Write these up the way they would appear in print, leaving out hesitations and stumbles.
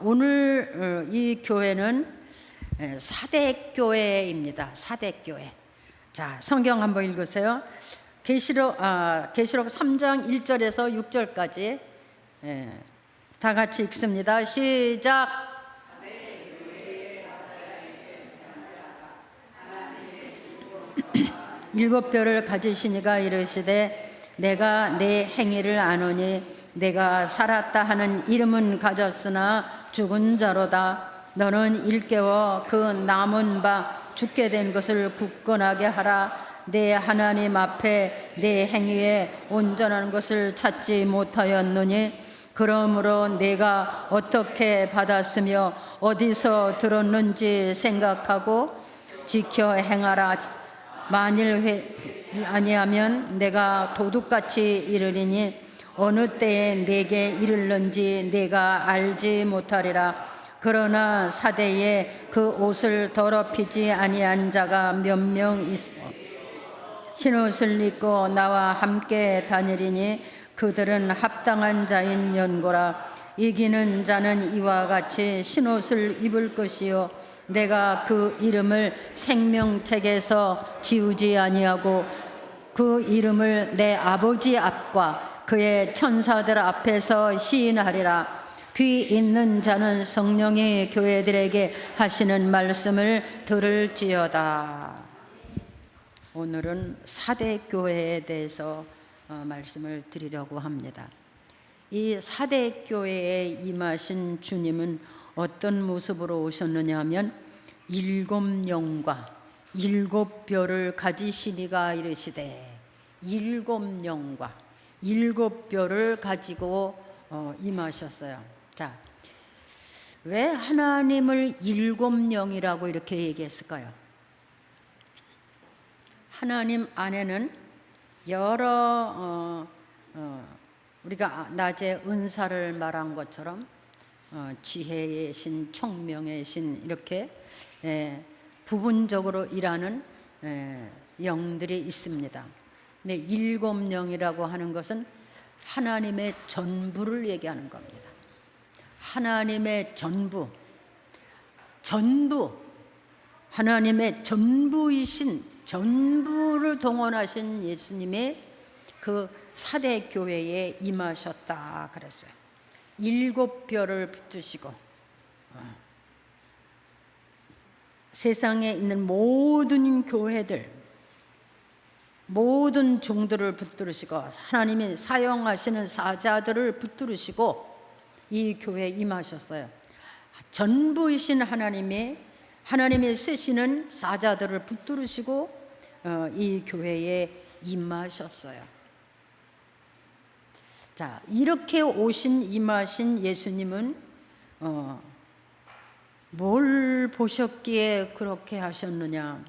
오늘 이 교회는 사대교회입니다. 사대교회. 자, 성경 한번 읽으세요. 계시록 3장 1절에서 6절까지 다 같이 읽습니다. 시작. 일곱 뼈를 가지시니가 이르시되 내가 내 행위를 아노니 내가 살았다 하는 이름은 가졌으나 죽은 자로다. 너는 일깨워 그 남은 바 죽게 된 것을 굳건하게 하라. 내 하나님 앞에 내 행위에 온전한 것을 찾지 못하였느니 그러므로 내가 어떻게 받았으며 어디서 들었는지 생각하고 지켜 행하라. 만일 아니하면 내가 도둑같이 이르리니 어느 때에 내게 이르는지 내가 알지 못하리라. 그러나 사대에 그 옷을 더럽히지 아니한 자가 몇 명 있어 흰옷을 입고 나와 함께 다니리니 그들은 합당한 자인 연고라. 이기는 자는 이와 같이 흰옷을 입을 것이요 내가 그 이름을 생명책에서 지우지 아니하고 그 이름을 내 아버지 앞과 그의 천사들 앞에서 시인하리라. 귀 있는 자는 성령이 교회들에게 하시는 말씀을 들을지어다. 오늘은 사대교회에 대해서 말씀을 드리려고 합니다. 이 사대교회에 임하신 주님은 어떤 모습으로 오셨느냐 하면 일곱 영과 일곱 뼈를 가지시니가 이르시되 일곱 영과 일곱 뼈를 가지고 임하셨어요. 자, 왜 하나님을 일곱 영이라고 이렇게 얘기했을까요? 하나님 안에는 여러 우리가 낮에 은사를 말한 것처럼 지혜의 신, 총명의 신 이렇게 부분적으로 일하는 영들이 있습니다. 근데 일곱 영이라고 하는 것은 하나님의 전부를 얘기하는 겁니다. 하나님의 전부 하나님의 전부이신 전부를 동원하신 예수님의 그 사대교회에 임하셨다 그랬어요. 일곱 뼈를 붙드시고 세상에 있는 모든 교회들 모든 종들을 붙들으시고 하나님이 사용하시는 사자들을 붙들으시고 이 교회에 임하셨어요. 전부이신 하나님이 쓰시는 사자들을 붙들으시고 이 교회에 임하셨어요. 자, 이렇게 임하신 예수님은 뭘 보셨기에 그렇게 하셨느냐?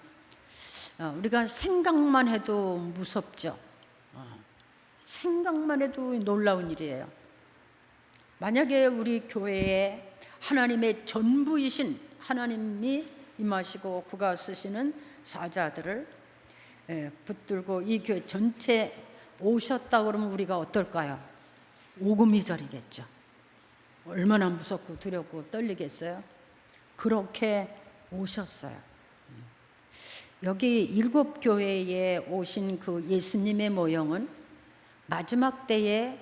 우리가 생각만 해도 무섭죠. 생각만 해도 놀라운 일이에요. 만약에 우리 교회에 하나님의 전부이신 하나님이 임하시고 그가 쓰시는 사자들을 붙들고 이 교회 전체 오셨다 그러면 우리가 어떨까요? 오금이절이겠죠. 얼마나 무섭고 두렵고 떨리겠어요? 그렇게 오셨어요. 여기 일곱 교회에 오신 그 예수님의 모형은 마지막 때에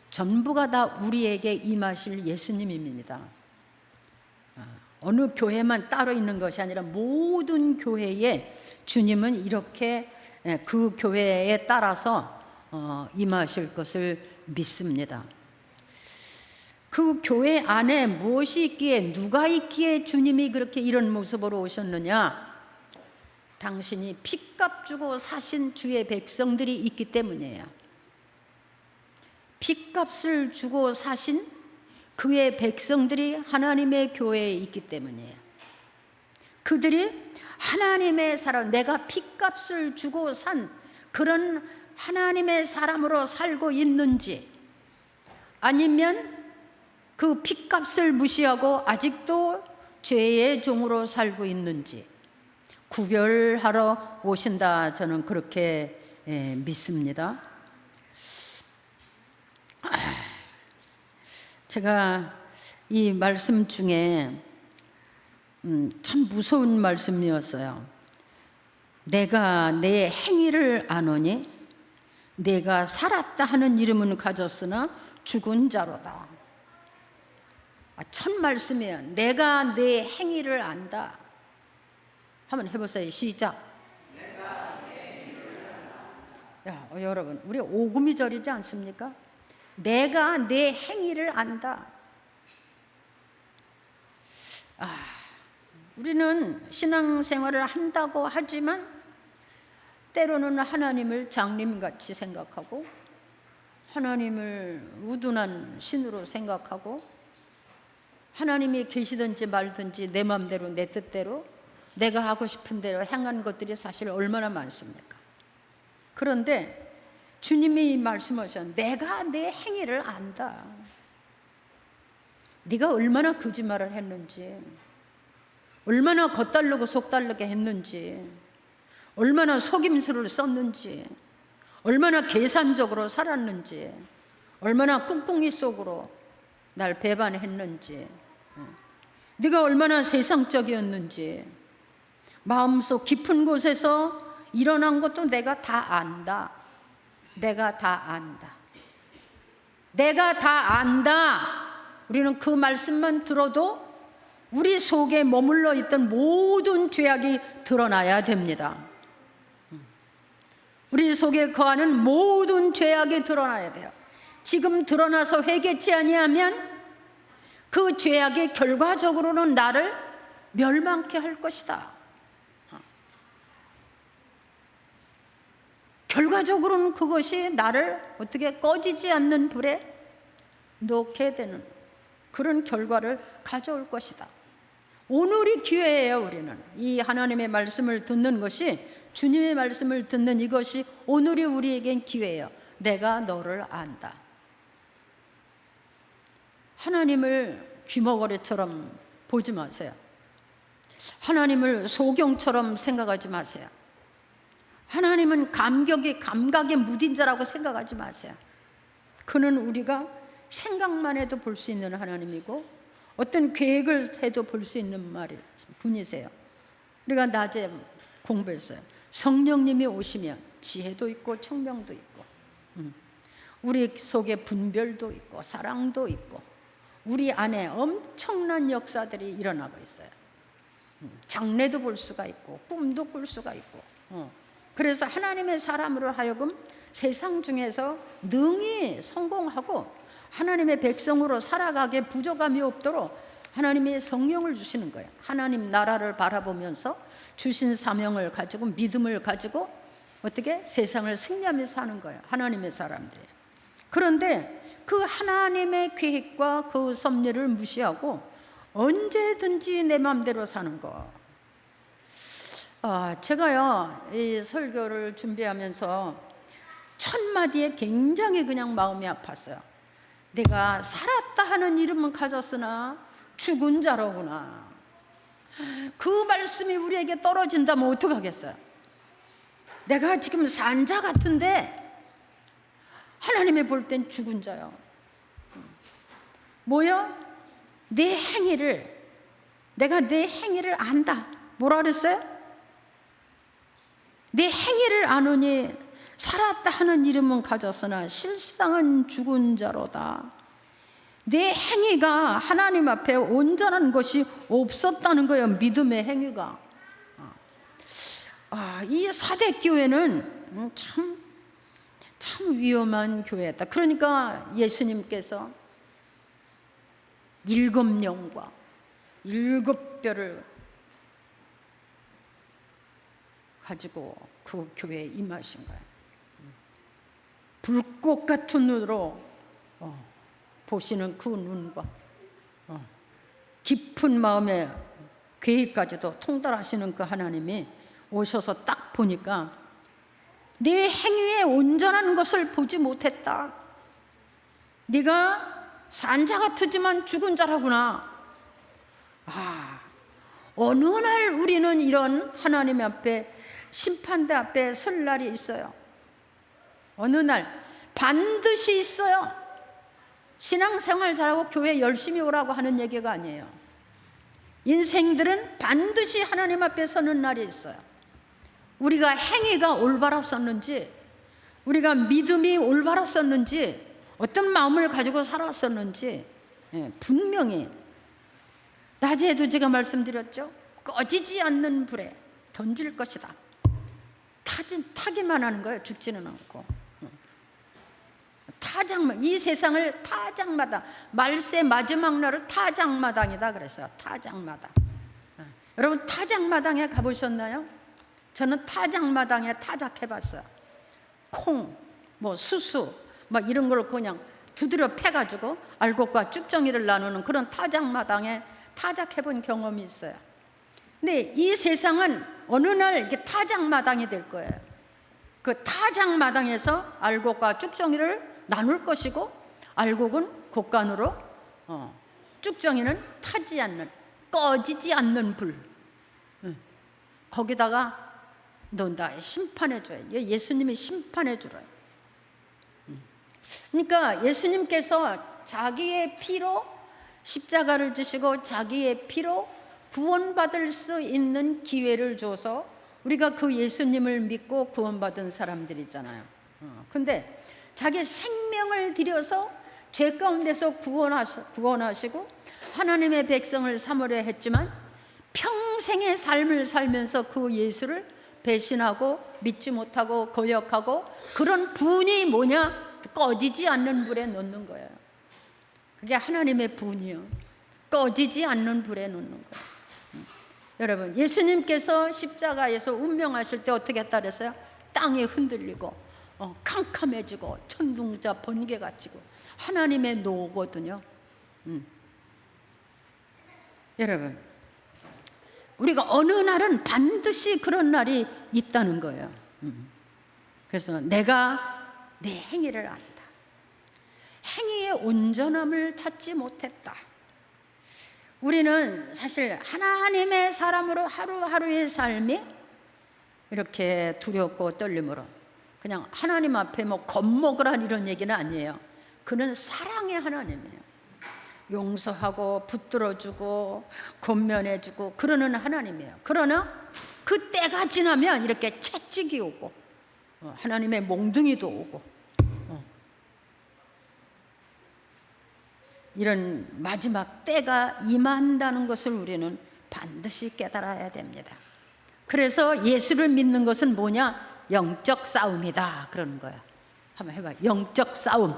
전부가 다 우리에게 임하실 예수님입니다. 어느 교회만 따로 있는 것이 아니라 모든 교회에 주님은 이렇게 그 교회에 따라서 임하실 것을 믿습니다. 그 교회 안에 무엇이 있기에 누가 있기에 주님이 그렇게 이런 모습으로 오셨느냐? 당신이 핏값 주고 사신 주의 백성들이 있기 때문이에요. 핏값을 주고 사신 그의 백성들이 하나님의 교회에 있기 때문이에요. 그들이 하나님의 사람, 내가 핏값을 주고 산 그런 하나님의 사람으로 살고 있는지 아니면 그 핏값을 무시하고 아직도 죄의 종으로 살고 있는지 구별하러 오신다. 저는 그렇게 믿습니다. 제가 이 말씀 중에 참 무서운 말씀이었어요. 내가 내 행위를 아노니 내가 살았다 하는 이름은 가졌으나 죽은 자로다. 첫 말씀이에요. 내가 내 행위를 안다. 한번 해보세요. 시작. 야, 여러분, 우리 오금이 절이지 않습니까? 내가 내 행위를 안다. 우리는 신앙생활을 한다고 하지만 때로는 하나님을 장님같이 생각하고 하나님을 우둔한 신으로 생각하고 하나님이 계시든지 말든지 내 마음대로 내 뜻대로 내가 하고 싶은 대로 행한 것들이 사실 얼마나 많습니까? 그런데 주님이 말씀하셨 내가 내 행위를 안다. 네가 얼마나 거짓말을 했는지, 얼마나 겉다르고 속다르게 했는지, 얼마나 속임수를 썼는지, 얼마나 계산적으로 살았는지, 얼마나 꿍꿍이 속으로 날 배반했는지, 네가 얼마나 세상적이었는지, 마음속 깊은 곳에서 일어난 것도 내가 다 안다. 내가 다 안다. 내가 다 안다. 우리는 그 말씀만 들어도 우리 속에 머물러 있던 모든 죄악이 드러나야 됩니다. 우리 속에 거하는 모든 죄악이 드러나야 돼요. 지금 드러나서 회개치 아니하면 그 죄악이 결과적으로는 나를 멸망케 할 것이다. 결과적으로는 그것이 나를 어떻게 꺼지지 않는 불에 놓게 되는 그런 결과를 가져올 것이다. 오늘이 기회예요. 우리는 이 하나님의 말씀을 듣는 것이, 주님의 말씀을 듣는 이것이 오늘이 우리에겐 기회예요. 내가 너를 안다. 하나님을 귀머거리처럼 보지 마세요. 하나님을 소경처럼 생각하지 마세요. 하나님은 감각에 무딘 자라고 생각하지 마세요. 그는 우리가 생각만 해도 볼 수 있는 하나님이고 어떤 계획을 해도 볼 수 있는 분이세요. 우리가 낮에 공부했어요. 성령님이 오시면 지혜도 있고 총명도 있고 우리 속에 분별도 있고 사랑도 있고 우리 안에 엄청난 역사들이 일어나고 있어요. 장래도 볼 수가 있고 꿈도 꿀 수가 있고 그래서 하나님의 사람으로 하여금 세상 중에서 능히 성공하고 하나님의 백성으로 살아가게 부족함이 없도록 하나님의 성령을 주시는 거예요. 하나님 나라를 바라보면서 주신 사명을 가지고 믿음을 가지고 어떻게 세상을 승리하며 사는 거예요. 하나님의 사람들이. 그런데 그 하나님의 계획과 그 섭리를 무시하고 언제든지 내 마음대로 사는 거. 제가요 이 설교를 준비하면서 첫 마디에 굉장히 그냥 마음이 아팠어요. 내가 살았다 하는 이름은 가졌으나 죽은 자로구나. 그 말씀이 우리에게 떨어진다면 어떡하겠어요? 내가 지금 산 자 같은데 하나님이 볼 땐 죽은 자요. 뭐요? 내가 내 행위를 안다. 뭐라 그랬어요? 내 행위를 아노니 살았다 하는 이름은 가졌으나 실상은 죽은 자로다. 내 행위가 하나님 앞에 온전한 것이 없었다는 거예요. 믿음의 행위가. 이 사대교회는 참 위험한 교회였다. 그러니까 예수님께서 7영과 7뼈를 가지고 그 교회에 임하신 거예요. 불꽃 같은 눈으로 보시는 그 눈과 깊은 마음의 계획까지도 통달하시는 그 하나님이 오셔서 딱 보니까 네 행위에 온전한 것을 보지 못했다. 네가 산 자 같으지만 죽은 자라구나. 어느 날 우리는 이런 하나님 앞에 심판대 앞에 설 날이 있어요. 어느 날 반드시 있어요. 신앙생활 잘하고 교회 열심히 오라고 하는 얘기가 아니에요. 인생들은 반드시 하나님 앞에 서는 날이 있어요. 우리가 행위가 올바랐었는지, 우리가 믿음이 올바랐었는지, 어떤 마음을 가지고 살았었는지 분명히 낮에도 제가 말씀드렸죠. 꺼지지 않는 불에 던질 것이다. 타기만 하는 거예요. 죽지는 않고. 이 세상을 타작마당, 말세 마지막 날을 타작마당이다 그랬어요. 타작마당. 여러분 타작마당에 가보셨나요? 저는 타작마당에 타작해봤어요. 콩, 수수 막 이런 걸 그냥 두드려 패가지고 알곡과 쭉정이를 나누는 그런 타작마당에 타작해본 경험이 있어요. 근데 이 세상은 어느 날 이렇게 타작마당이 될 거예요. 그 타작마당에서 알곡과 쭉정이를 나눌 것이고, 알곡은 곡간으로, 쭉정이는 타지 않는, 꺼지지 않는 불. 거기다가 넌 나 심판해 줘요. 예수님이 심판해 주래요. 그러니까 예수님께서 자기의 피로 십자가를 지시고 자기의 피로 구원받을 수 있는 기회를 줘서 우리가 그 예수님을 믿고 구원받은 사람들이잖아요. 근데 자기 생명을 들여서 죄 가운데서 구원하시고 하나님의 백성을 삼으려 했지만 평생의 삶을 살면서 그 예수를 배신하고 믿지 못하고 거역하고, 그런 분이 뭐냐? 꺼지지 않는 불에 놓는 거예요. 그게 하나님의 분이요. 꺼지지 않는 불에 놓는 거예요. 여러분, 예수님께서 십자가에서 운명하실 때 어떻게 했다 그랬어요? 땅이 흔들리고 캄캄해지고 천둥자 번개가 치고 하나님의 노거든요. 여러분, 우리가 어느 날은 반드시 그런 날이 있다는 거예요. 그래서 내가 내 행위를 안다. 행위의 온전함을 찾지 못했다. 우리는 사실 하나님의 사람으로 하루하루의 삶이 이렇게 두렵고 떨림으로 그냥 하나님 앞에 겁먹으란 이런 얘기는 아니에요. 그는 사랑의 하나님이에요. 용서하고 붙들어주고 권면해주고 그러는 하나님이에요. 그러나 그 때가 지나면 이렇게 채찍이 오고 하나님의 몽둥이도 오고 이런 마지막 때가 임한다는 것을 우리는 반드시 깨달아야 됩니다. 그래서 예수를 믿는 것은 뭐냐? 영적 싸움이다 그러는 거야. 한번 해봐. 영적 싸움.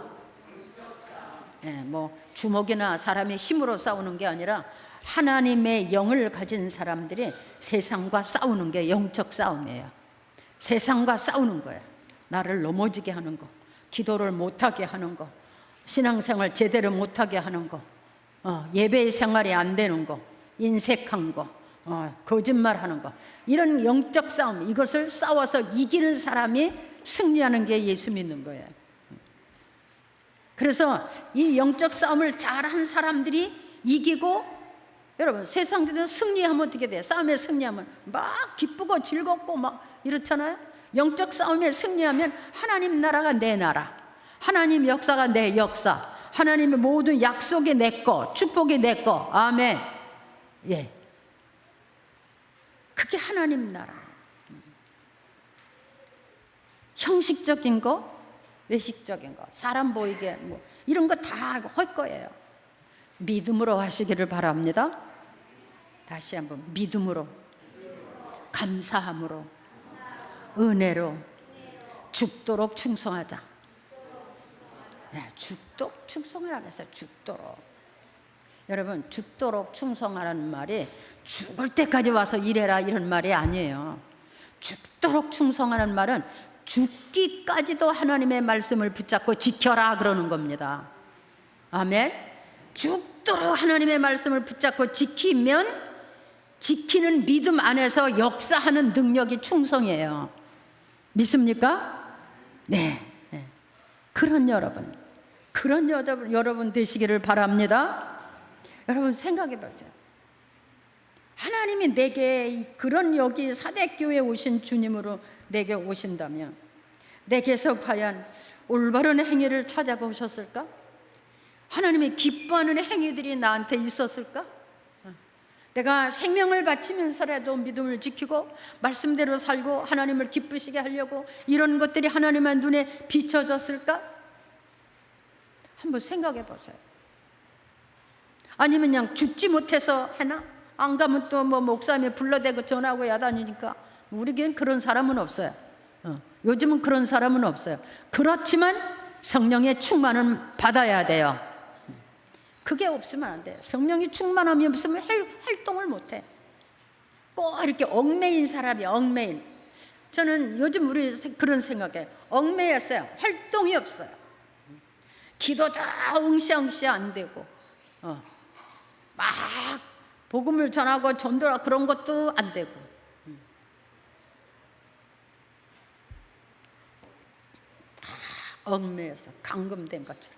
주먹이나 사람의 힘으로 싸우는 게 아니라 하나님의 영을 가진 사람들이 세상과 싸우는 게 영적 싸움이에요. 세상과 싸우는 거예요. 나를 넘어지게 하는 거, 기도를 못하게 하는 거, 신앙생활 제대로 못하게 하는 거, 예배 생활이 안 되는 거, 인색한 거, 거짓말하는 거, 이런 영적 싸움, 이것을 싸워서 이기는 사람이 승리하는 게 예수 믿는 거예요. 그래서 이 영적 싸움을 잘한 사람들이 이기고, 여러분 세상에서 승리하면 어떻게 돼요? 싸움에 승리하면 막 기쁘고 즐겁고 막 이렇잖아요. 영적 싸움에 승리하면 하나님 나라가 내 나라, 하나님 역사가 내 역사, 하나님의 모든 약속이 내 거, 축복이 내 거. 아멘. 예, 그게 하나님 나라. 형식적인 거, 외식적인 거, 사람 보이게 이런 거 다 할 거예요. 믿음으로 하시기를 바랍니다. 다시 한번 믿음으로, 감사함으로, 은혜로 죽도록 충성하자. 죽도록 충성을 안 했어요. 죽도록. 여러분, 죽도록 충성하라는 말이 죽을 때까지 와서 일해라 이런 말이 아니에요. 죽도록 충성하라는 말은 죽기까지도 하나님의 말씀을 붙잡고 지켜라 그러는 겁니다. 아멘. 죽도록 하나님의 말씀을 붙잡고 지키면 지키는 믿음 안에서 역사하는 능력이 충성이에요. 믿습니까? 네. 그런 여러분 되시기를 바랍니다. 여러분 생각해 보세요. 하나님이 내게 그런 여기 사대교회에 오신 주님으로 내게 오신다면 내게서 과연 올바른 행위를 찾아보셨을까? 하나님이 기뻐하는 행위들이 나한테 있었을까? 내가 생명을 바치면서라도 믿음을 지키고 말씀대로 살고 하나님을 기쁘시게 하려고 이런 것들이 하나님의 눈에 비춰졌을까? 한번 생각해 보세요. 아니면 그냥 죽지 못해서 해나? 안 가면 또 뭐 목사님이 불러대고 전화하고 야단이니까. 우리 교회는 그런 사람은 없어요. 요즘은 그런 사람은 없어요. 그렇지만 성령의 충만은 받아야 돼요. 그게 없으면 안 돼요. 성령이 충만함이 없으면 활동을 못해. 꼭 이렇게 얽매인 사람이 얽매인. 저는 요즘 우리 그런 생각에 얽매였어요. 활동이 없어요. 기도도 응시응시 안 되고 막 복음을 전하고 전도라 그런 것도 안 되고 다 얽매여서 감금된 것처럼.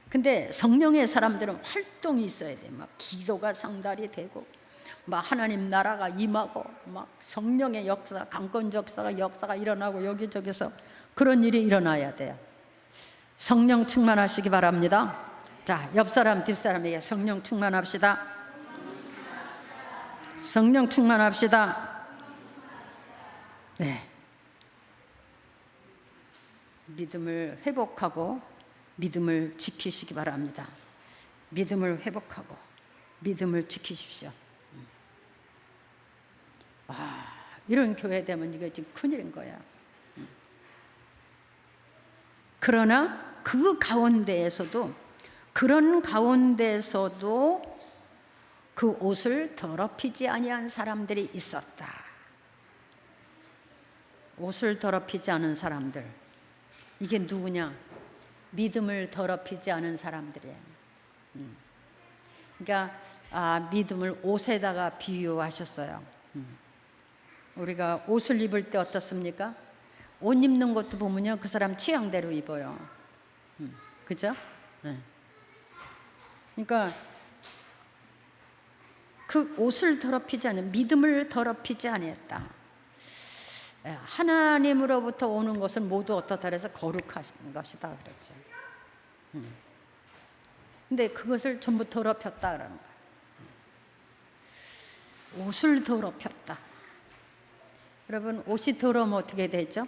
근데 성령의 사람들은 활동이 있어야 돼. 막 기도가 상달이 되고 막 하나님 나라가 임하고 막 성령의 역사, 강권 역사가 일어나고 여기저기서 그런 일이 일어나야 돼요. 성령 충만하시기 바랍니다. 자, 옆 사람 뒷사람에게 성령 충만합시다. 성령 충만합시다. 네. 믿음을 회복하고 믿음을 지키시기 바랍니다. 믿음을 회복하고 믿음을 지키십시오. 이런 교회 되면 이게 지금 큰일인 거야. 그러나 그런 가운데에서도 그 옷을 더럽히지 아니한 사람들이 있었다. 옷을 더럽히지 않은 사람들. 이게 누구냐? 믿음을 더럽히지 않은 사람들이에요. 그러니까 믿음을 옷에다가 비유하셨어요. 우리가 옷을 입을 때 어떻습니까? 옷 입는 것도 보면요, 그 사람 취향대로 입어요. 그죠? 네. 그러니까 그 옷을 더럽히지 않은, 믿음을 더럽히지 아니했다. 하나님으로부터 오는 것은 모두 어떻다 그래서 거룩하신 것이다 그랬죠. 근데 그것을 전부 더럽혔다 그러는 거예요. 옷을 더럽혔다. 여러분, 옷이 더러우면 어떻게 되죠?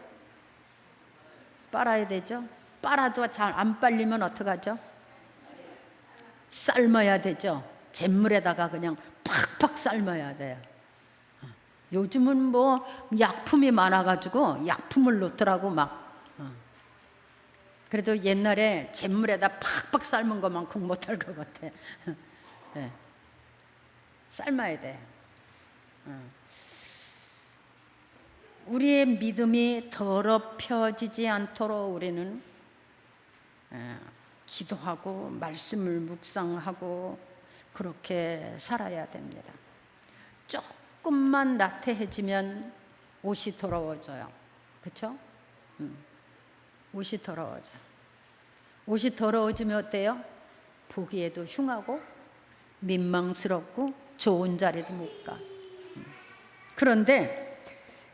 빨아야 되죠? 빨아도 잘 안 빨리면 어떡하죠? 삶아야 되죠. 잿물에다가 그냥 팍팍 삶아야 돼요. 요즘은 뭐 약품이 많아가지고 약품을 넣더라고 막. 그래도 옛날에 잿물에다 팍팍 삶은 것만큼 못할 것 같아. 네. 삶아야 돼. 우리의 믿음이 더럽혀지지 않도록 우리는 기도하고 말씀을 묵상하고 그렇게 살아야 됩니다. 조금만 나태해지면 옷이 더러워져요. 그렇죠? 옷이 더러워져. 옷이 더러워지면 어때요? 보기에도 흉하고 민망스럽고 좋은 자리도 못 가. 그런데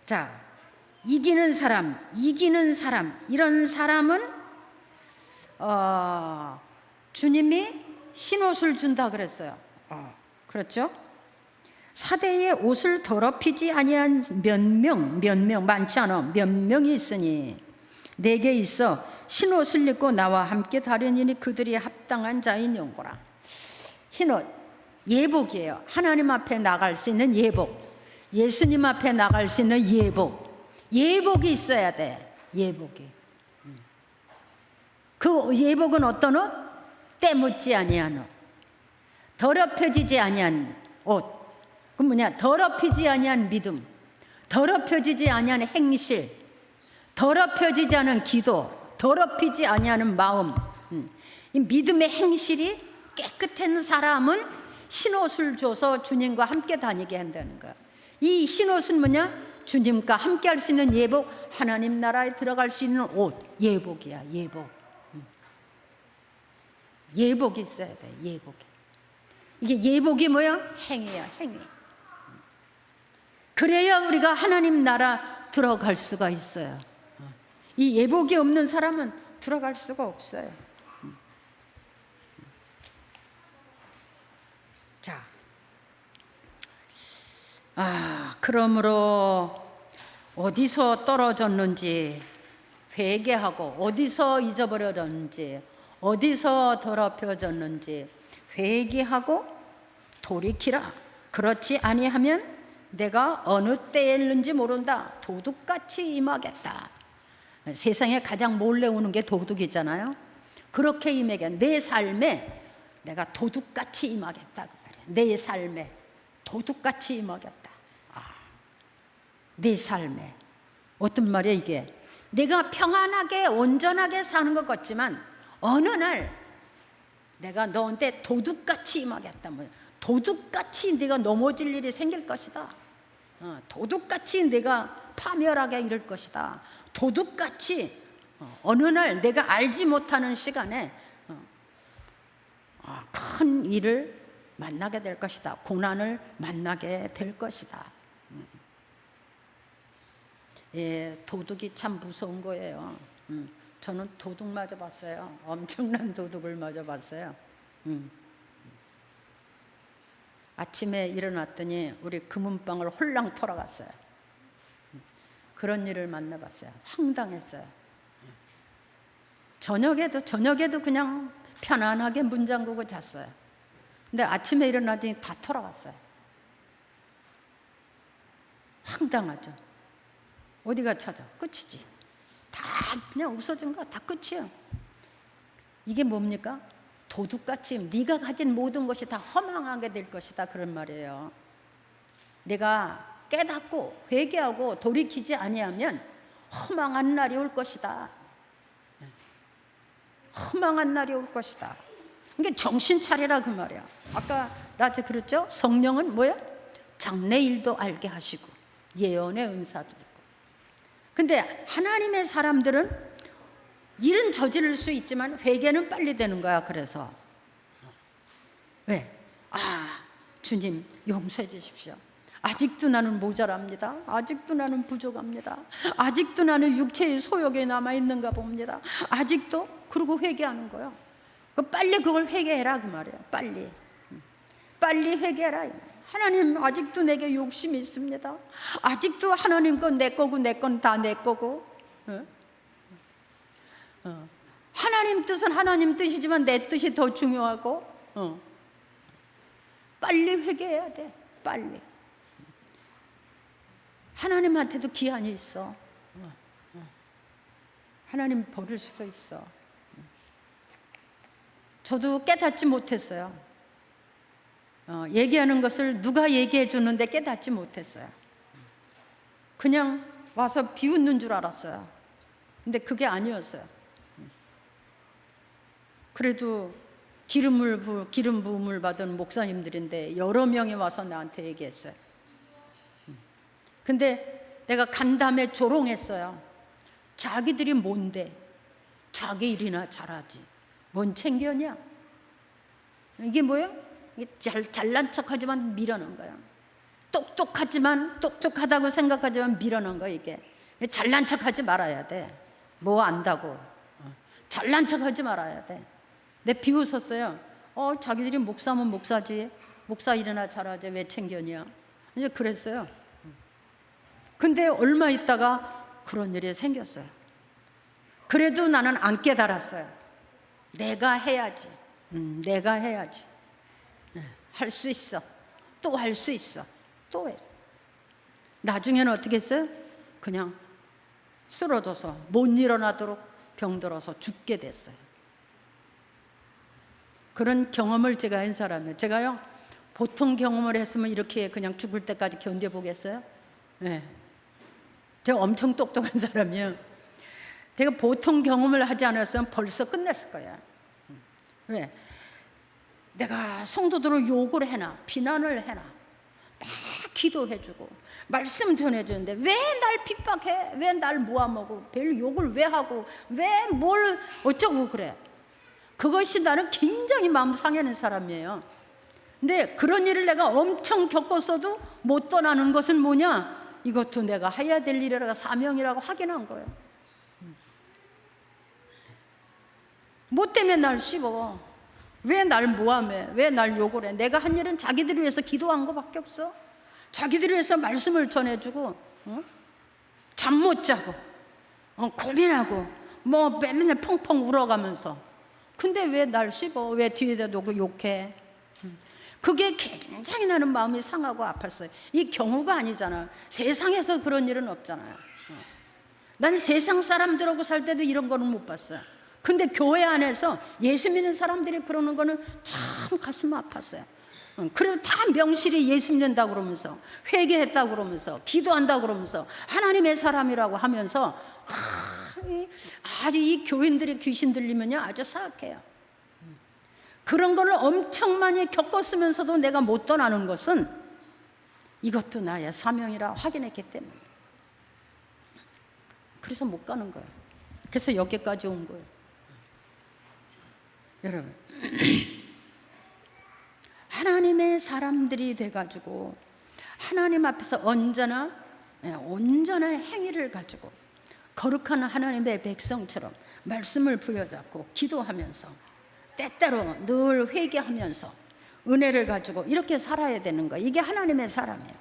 자, 이기는 사람 이런 사람은 주님이 흰옷을 준다 그랬어요. 그렇죠? 사대에 옷을 더럽히지 아니한 몇 명 많지 않아 몇 명이 있으니 내게 있어 흰옷을 입고 나와 함께 다르니 그들이 합당한 자인 영고라. 흰옷 예복이에요. 하나님 앞에 나갈 수 있는 예복, 예수님 앞에 나갈 수 있는 예복이 있어야 돼. 예복이. 그 예복은 어떤 옷? 때묻지 아니한 옷, 더럽혀지지 아니한 옷. 그 뭐냐? 더럽히지 아니한 믿음, 더럽혀지지 아니한 행실, 더럽혀지지 않은 기도, 더럽히지 아니하는 마음. 이 믿음의 행실이 깨끗한 사람은 흰옷을 줘서 주님과 함께 다니게 한다는 거야. 이 흰옷은 뭐냐? 주님과 함께 할 수 있는 예복, 하나님 나라에 들어갈 수 있는 옷, 예복이야. 예복이 있어야 돼. 예복이. 이게 예복이 뭐야? 행위야. 행위. 그래야 우리가 하나님 나라 들어갈 수가 있어요. 이 예복이 없는 사람은 들어갈 수가 없어요. 그러므로 어디서 떨어졌는지 회개하고, 어디서 잊어버려졌는지, 어디서 더럽혀졌는지 회개하고 돌이키라. 그렇지 아니하면 내가 어느 때에 있는지 모른다. 도둑같이 임하겠다. 세상에 가장 몰래 오는 게 도둑이잖아요. 그렇게 임하게 내 삶에 내가 도둑같이 임하겠다 그 말이야. 내 삶에 도둑같이 임하겠다. 내 삶에 어떤 말이야 이게? 내가 평안하게 온전하게 사는 것 같지만 어느 날 내가 너한테 도둑같이 임하겠다. 도둑같이 네가 넘어질 일이 생길 것이다. 도둑같이 내가 파멸하게 이를 것이다. 도둑같이 어느 날 내가 알지 못하는 시간에 큰 일을 만나게 될 것이다. 고난을 만나게 될 것이다. 예, 도둑이 참 무서운 거예요. 저는 도둑 맞아봤어요. 엄청난 도둑을 맞아봤어요. 아침에 일어났더니 우리 금은방을 홀랑 털어갔어요. 그런 일을 만나봤어요. 황당했어요. 저녁에도 그냥 편안하게 문 잠그고 잤어요. 근데 아침에 일어나더니 다 털어갔어요. 황당하죠. 어디가 찾아? 끝이지. 다 그냥 없어진 거 다 끝이야. 이게 뭡니까? 도둑같이 네가 가진 모든 것이 다 허망하게 될 것이다 그런 말이에요. 내가 깨닫고 회개하고 돌이키지 아니하면 허망한 날이 올 것이다. 허망한 날이 올 것이다. 이게 정신 차리라 그 말이야. 아까 낮에 그랬죠? 성령은 뭐야? 장래일도 알게 하시고 예언의 은사도 있고. 근데 하나님의 사람들은 일은 저지를 수 있지만 회개는 빨리 되는 거야. 그래서 왜? 주님 용서해 주십시오. 아직도 나는 모자랍니다. 아직도 나는 부족합니다. 아직도 나는 육체의 소욕에 남아있는가 봅니다. 아직도. 그러고 회개하는 거예요. 빨리 그걸 회개해라 그 말이에요. 빨리 회개해라. 하나님 아직도 내게 욕심이 있습니다. 아직도 하나님 건 내 거고 내 건 다 내 거고. 하나님 뜻은 하나님 뜻이지만 내 뜻이 더 중요하고. 빨리 회개해야 돼. 빨리. 하나님한테도 기한이 있어. 하나님 버릴 수도 있어. 저도 깨닫지 못했어요. 얘기하는 것을 누가 얘기해 주는데 깨닫지 못했어요. 그냥 와서 비웃는 줄 알았어요. 근데 그게 아니었어요. 그래도 기름 부음을 받은 목사님들인데 여러 명이 와서 나한테 얘기했어요. 근데 내가 간담회 조롱했어요. 자기들이 뭔데 자기 일이나 잘하지 뭔 챙겨냐. 이게 뭐예요? 잘난 척하지만 밀어넣은 거야. 똑똑하다고 생각하지만 밀어넣은 거야. 이게 잘난 척하지 말아야 돼. 뭐 안다고 잘난 척하지 말아야 돼. 내 비웃었어요. 자기들이 목사면 목사지 목사 일이나 잘하지 왜 챙겨냐. 이제 그랬어요. 근데 얼마 있다가 그런 일이 생겼어요. 그래도 나는 안 깨달았어요. 내가 해야지. 내가 해야지. 할 수 있어. 또 할 수 있어. 또 했어. 나중에는 어떻게 했어요? 그냥 쓰러져서 못 일어나도록 병들어서 죽게 됐어요. 그런 경험을 제가 한 사람이에요. 제가요 보통 경험을 했으면 이렇게 그냥 죽을 때까지 견뎌보겠어요? 네. 제가 엄청 똑똑한 사람이에요. 제가 보통 경험을 하지 않았으면 벌써 끝냈을 거야. 왜? 내가 성도들을 욕을 해나 비난을 해나 막 기도해주고 말씀 전해주는데 왜 날 핍박해? 왜 날 모아먹고 별 욕을 왜 하고 왜 뭘 어쩌고 그래? 그것이 나는 굉장히 마음 상하는 사람이에요. 근데 그런 일을 내가 엄청 겪었어도 못 떠나는 것은 뭐냐? 이것도 내가 해야 될 일이라고 사명이라고 확인한 거예요. 뭐 때문에 날 씹어? 왜 날 모함해? 왜 날 욕을 해? 내가 한 일은 자기들을 위해서 기도한 것밖에 없어. 자기들이 위해서 말씀을 전해주고 잠 못 자고 고민하고 뭐 맨날 펑펑 울어가면서, 근데 왜 날 씹어? 왜 뒤에다 놓고 욕해? 그게 굉장히 나는 마음이 상하고 아팠어요. 이 경우가 아니잖아. 세상에서 그런 일은 없잖아요. 난 세상 사람들하고 살 때도 이런 거는 못 봤어요. 근데 교회 안에서 예수 믿는 사람들이 그러는 거는 참 가슴 아팠어요. 그리고 다 명실이 예수 믿는다고 그러면서, 회개했다고 그러면서, 기도한다고 그러면서, 하나님의 사람이라고 하면서 아주 이 교인들이 귀신 들리면요 아주 사악해요. 그런 거를 엄청 많이 겪었으면서도 내가 못 떠나는 것은 이것도 나의 사명이라 확인했기 때문에, 그래서 못 가는 거예요. 그래서 여기까지 온 거예요. 여러분, 하나님의 사람들이 돼가지고 하나님 앞에서 언제나 온전한 행위를 가지고 거룩한 하나님의 백성처럼 말씀을 부여잡고 기도하면서 때때로 늘 회개하면서 은혜를 가지고 이렇게 살아야 되는 거예요. 이게 하나님의 사람이에요.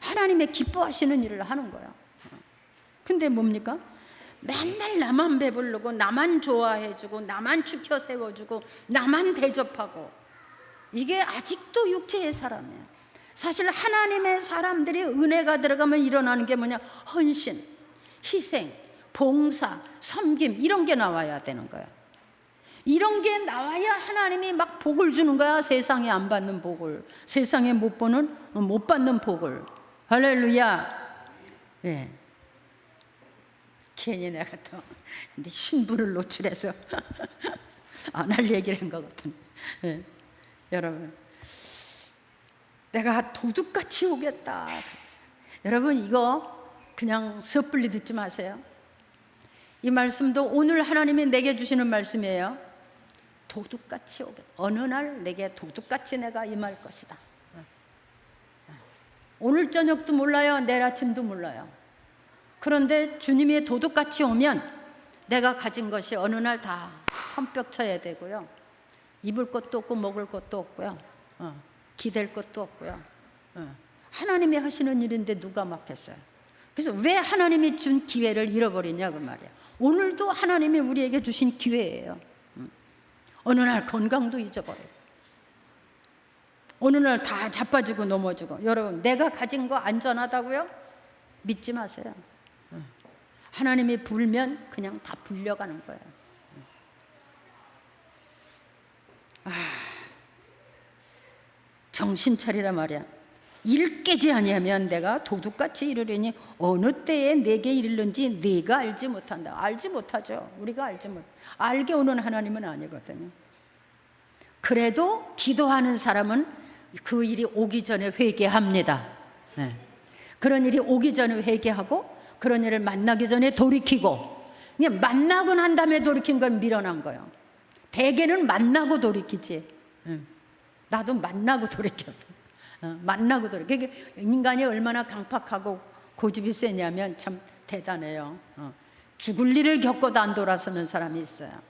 하나님의 기뻐하시는 일을 하는 거예요. 근데 뭡니까? 맨날 나만 배부르고 나만 좋아해주고 나만 추켜 세워주고 나만 대접하고, 이게 아직도 육체의 사람이에요. 사실 하나님의 사람들이 은혜가 들어가면 일어나는 게 뭐냐? 헌신, 희생, 봉사, 섬김, 이런 게 나와야 되는 거예요. 이런 게 나와야 하나님이 막 복을 주는 거야. 세상에 안 받는 복을, 세상에 못 받는 복을. 할렐루야. 예. 괜히 내가 또 근데 신부를 노출해서 안 할 얘기를 한 것 같은. 예. 여러분, 내가 도둑같이 오겠다. 여러분, 이거 그냥 섣불리 듣지 마세요. 이 말씀도 오늘 하나님이 내게 주시는 말씀이에요. 도둑같이 오겠다. 어느 날 내게 도둑같이 내가 임할 것이다. 오늘 저녁도 몰라요. 내일 아침도 몰라요. 그런데 주님이 도둑같이 오면 내가 가진 것이 어느 날 다 손뼉 쳐야 되고요. 입을 것도 없고 먹을 것도 없고요. 기댈 것도 없고요. 하나님이 하시는 일인데 누가 막겠어요? 그래서 왜 하나님이 준 기회를 잃어버리냐 그 말이야. 오늘도 하나님이 우리에게 주신 기회예요. 어느 날 건강도 잊어버리고, 어느 날 다 자빠지고 넘어지고. 여러분, 내가 가진 거 안전하다고요? 믿지 마세요. 하나님이 불면 그냥 다 불려가는 거예요. 정신 차리라 말이야. 일 깨지 아니하면 내가 도둑같이 이르려니 어느 때에 내게 이르는지 네가 알지 못한다. 알지 못하죠. 우리가 알지 못. 알게 오는 하나님은 아니거든요. 그래도 기도하는 사람은 그 일이 오기 전에 회개합니다. 네. 그런 일이 오기 전에 회개하고, 그런 일을 만나기 전에 돌이키고, 그냥 만나고 난 다음에 돌이킨 건 미련한 거예요. 대개는 만나고 돌이키지. 나도 만나고 돌이켰어. 만나고 돌이켜. 인간이 얼마나 강팍하고 고집이 세냐면 참 대단해요. 죽을 일을 겪어도 안 돌아서는 사람이 있어요.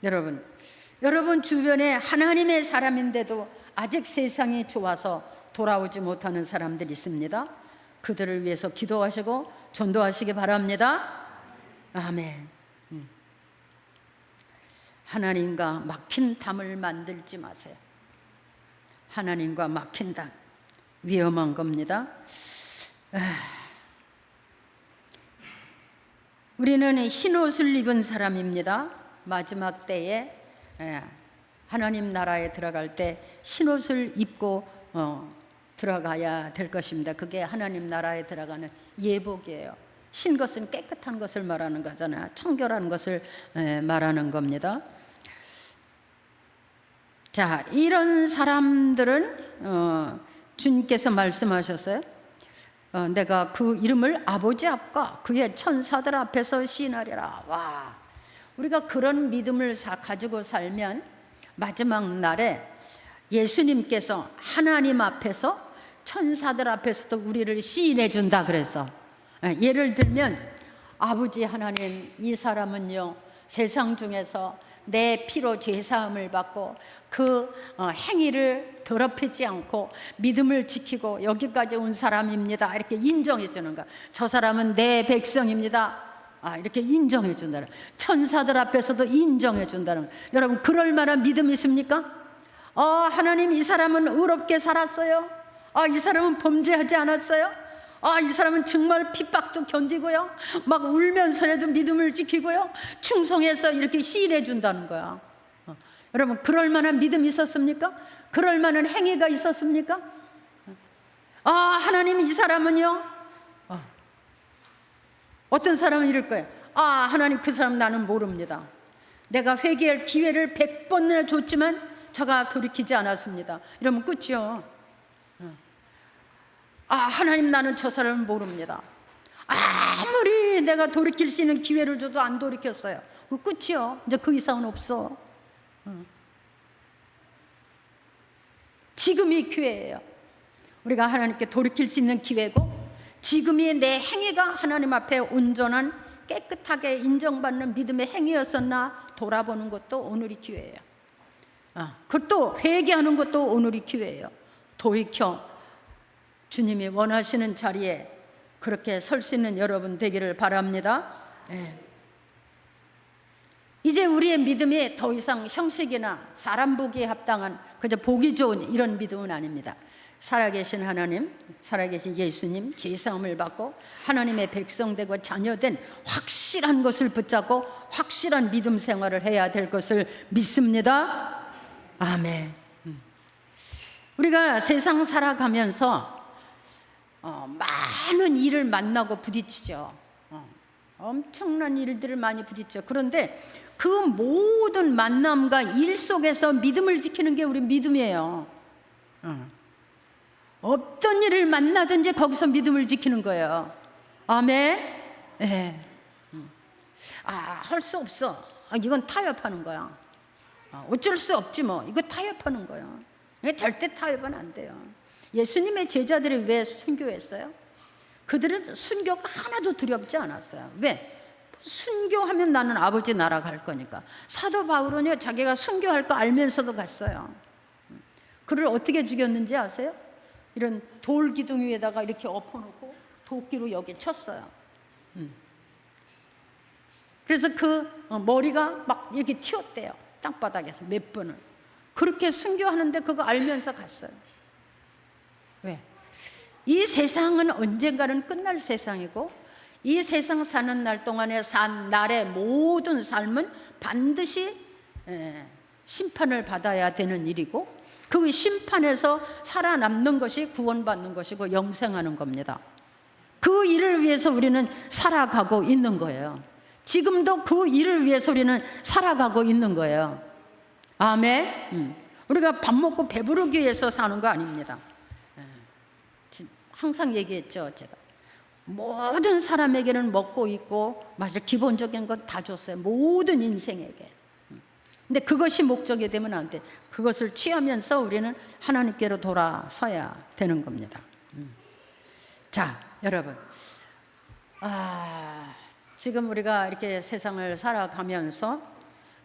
여러분 주변에 하나님의 사람인데도 아직 세상이 좋아서 돌아오지 못하는 사람들이 있습니다. 그들을 위해서 기도하시고 전도하시기 바랍니다. 아멘. 하나님과 막힌 담을 만들지 마세요. 하나님과 막힌 담 위험한 겁니다. 우리는 흰옷을 입은 사람입니다. 마지막 때에 하나님 나라에 들어갈 때 흰옷을 입고 들어가야 될 것입니다. 그게 하나님 나라에 들어가는 예복이에요. 흰 것은 깨끗한 것을 말하는 거잖아요. 청결한 것을 말하는 겁니다. 자, 이런 사람들은 주님께서 말씀하셨어요. 내가 그 이름을 아버지 앞과 그의 천사들 앞에서 시인하리라. 와, 우리가 그런 믿음을 가지고 살면 마지막 날에 예수님께서 하나님 앞에서 천사들 앞에서도 우리를 시인해 준다 그래서, 예를 들면 아버지 하나님, 이 사람은요 세상 중에서 내 피로 죄사함을 받고 그 행위를 더럽히지 않고 믿음을 지키고 여기까지 온 사람입니다. 이렇게 인정해 주는 거야. 저 사람은 내 백성입니다. 이렇게 인정해 준다는, 천사들 앞에서도 인정해 준다는 거야. 여러분, 그럴 만한 믿음이 있습니까? 하나님, 이 사람은 의롭게 살았어요. 이 사람은 범죄하지 않았어요. 이 사람은 정말 핍박도 견디고요, 막 울면서라도 믿음을 지키고요, 충성해서 이렇게 시인해 준다는 거야. 여러분, 그럴 만한 믿음이 있었습니까? 그럴 만한 행위가 있었습니까? 하나님, 이 사람은요, 어떤 사람은 이럴 거예요. 하나님, 그 사람 나는 모릅니다. 내가 회개할 기회를 100번이나 줬지만 저가 돌이키지 않았습니다. 이러면 끝이요. 하나님, 나는 저 사람을 모릅니다. 아무리 내가 돌이킬 수 있는 기회를 줘도 안 돌이켰어요. 그 끝이요. 이제 그 이상은 없어. 지금이 기회예요. 우리가 하나님께 돌이킬 수 있는 기회고, 지금이 내 행위가 하나님 앞에 온전한 깨끗하게 인정받는 믿음의 행위였었나 돌아보는 것도 오늘이 기회예요. 그것도 회개하는 것도 오늘이 기회예요. 돌이켜 주님이 원하시는 자리에 그렇게 설 수 있는 여러분 되기를 바랍니다. 이제 우리의 믿음이 더 이상 형식이나 사람 보기에 합당한 그저 보기 좋은 이런 믿음은 아닙니다. 살아계신 하나님, 살아계신 예수님, 죄사함을 받고 하나님의 백성 되고 자녀된 확실한 것을 붙잡고 확실한 믿음 생활을 해야 될 것을 믿습니다. 아멘. 우리가 세상 살아가면서 많은 일을 만나고 부딪히죠. 엄청난 일들을 많이 부딪혀. 그런데 그 모든 만남과 일 속에서 믿음을 지키는 게 우리 믿음이에요. 어떤 일을 만나든지 거기서 믿음을 지키는 거예요. 아멘. 할 수 없어. 이건 타협하는 거야. 어쩔 수 없지 뭐. 이거 타협하는 거야. 절대 타협은 안 돼요. 예수님의 제자들이 왜 순교했어요? 그들은 순교가 하나도 두렵지 않았어요. 왜? 순교하면 나는 아버지 나라 갈 거니까. 사도 바울은요, 자기가 순교할 거 알면서도 갔어요. 그를 어떻게 죽였는지 아세요? 이런 돌 기둥 위에다가 이렇게 엎어놓고 도끼로 여기 쳤어요. 그래서 그 머리가 막 이렇게 튀었대요. 땅바닥에서 몇 번을. 그렇게 순교하는데 그거 알면서 갔어요. 왜? 이 세상은 언젠가는 끝날 세상이고, 이 세상 사는 날 동안에 산 날의 모든 삶은 반드시 심판을 받아야 되는 일이고, 그 심판에서 살아남는 것이 구원받는 것이고 영생하는 겁니다. 그 일을 위해서 우리는 살아가고 있는 거예요. 지금도 그 일을 위해서 우리는 살아가고 있는 거예요. 아멘. 우리가 밥 먹고 배부르기 위해서 사는 거 아닙니다. 항상 얘기했죠, 제가. 모든 사람에게는 먹고 있고 마실 기본적인 건 다 줬어요. 모든 인생에게. 근데 그것이 목적이 되면 안 돼. 그것을 취하면서 우리는 하나님께로 돌아서야 되는 겁니다. 자, 여러분, 지금 우리가 이렇게 세상을 살아가면서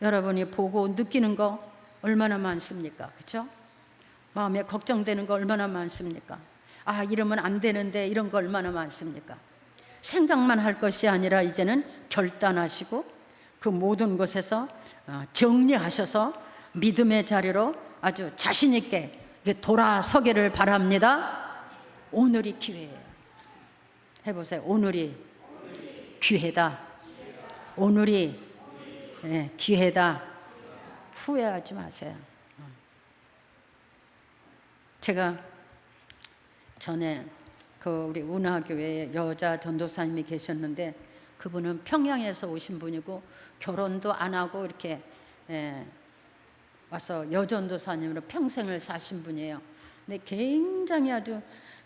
여러분이 보고 느끼는 거 얼마나 많습니까? 그렇죠? 마음에 걱정되는 거 얼마나 많습니까? 이러면 안 되는데 이런 거 얼마나 많습니까? 생각만 할 것이 아니라 이제는 결단하시고 그 모든 것에서 정리하셔서 믿음의 자리로 아주 자신 있게 돌아서기를 바랍니다. 오늘이 기회예요. 해보세요. 오늘이 기회다. 오늘이 기회다. 후회하지 마세요. 제가 전에 우리 운하교회에 여자 전도사님이 계셨는데, 그분은 평양에서 오신 분이고 결혼도 안 하고 이렇게 와서 여전도사님으로 평생을 사신 분이에요. 근데 굉장히 아주